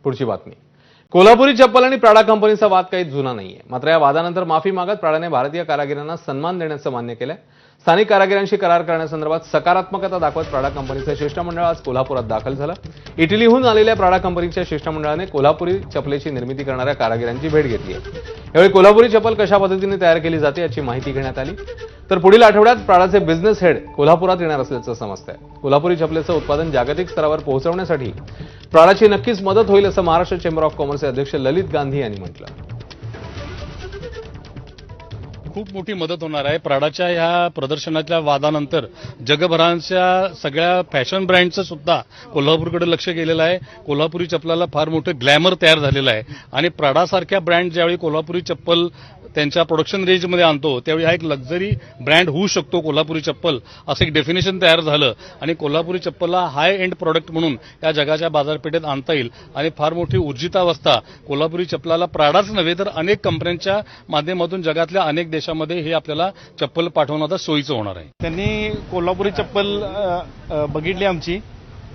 पुढची बातमी. कोल्हापुरी चप्पल आणि प्राडा कंपनीचा वाद काही जुना नाहीये. मात्र या वादानंतर माफी मागत प्राडाने भारतीय कारागिरांना सन्मान देण्याचं मान्य केलंय. स्थानिक कारागिरांशी करार करण्यासंदर्भात सकारात्मकता दाखवत प्राडा कंपनीचं शिष्टमंडळ आज कोल्हापुरात दाखल झालं. इटलीहून आलेल्या प्राडा कंपनीच्या शिष्टमंडळाने कोल्हापुरी चपलेची निर्मिती करणाऱ्या कारागिरांची भेट घेतली आहे. यावेळी कोल्हापुरी चप्पल कशा पद्धतीने तयार केली जाते याची माहिती घेण्यात आली. तर पुढील आठवड्यात प्राडाचे बिझनेस हेड कोल्हापुरात येणार असल्याचं समजतंय. कोल्हापुरी चपलेचं उत्पादन जागतिक स्तरावर पोहोचवण्यासाठी प्राडाची नक्कीच मदत होईल असं महाराष्ट्र चेंबर ऑफ कॉमर्सचे अध्यक्ष ललित गांधी यांनी म्हटलं. खूप मोठी मदत होणार आहे. प्राडाच्या ह्या प्रदर्शनाच्या वादानंतर जगभराच्या सगळ्या फॅशन ब्रँडचं सुद्धा कोल्हापूरकडे लक्ष गेलेलं आहे. कोल्हापुरी चप्पलाला फार मोठं ग्लॅमर तयार झालेलं आहे आणि प्राडासारख्या ब्रँड ज्यावेळी कोल्हापुरी चप्पल त्यांच्या प्रोडक्शन रेंजमध्ये आणतो त्यावेळी हा एक लक्झरी ब्रँड होऊ शकतो कोल्हापुरी चप्पल, असं एक डेफिनेशन तयार झालं आणि कोल्हापुरी चप्पलला हाय एंड प्रॉडक्ट म्हणून या जगाच्या बाजारपेठेत आणता येईल आणि फार मोठी ऊर्जितावस्था कोल्हापुरी चप्पलाला प्राडाच नव्हे तर अनेक कंपन्यांच्या माध्यमातून जगातल्या अनेक देशामध्ये हे आपल्याला चप्पल पाठवणं आता सोयीचं होणार आहे. त्यांनी कोल्हापुरी चप्पल बघितली आमची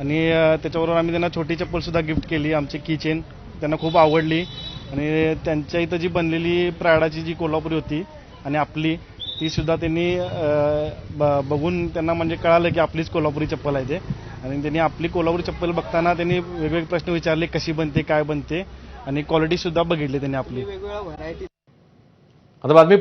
आणि त्याच्याबरोबर आम्ही त्यांना छोटी चप्पल सुद्धा गिफ्ट केली. आमची कीचेन त्यांना खूप आवडली आणि त्यांच्या इथं जी बनलेली प्राडाची जी कोल्हापुरी होती आणि आपली ती सुद्धा त्यांनी बघून त्यांना म्हणजे कळालं की आपलीच कोल्हापुरी चप्पल आहे ते. आणि त्यांनी आपली कोल्हापुरी चप्पल बघताना त्यांनी वेगवेगळे प्रश्न विचारले, कशी बनते, काय बनते आणि क्वालिटी सुद्धा बघितली त्यांनी आपली. आता बातमी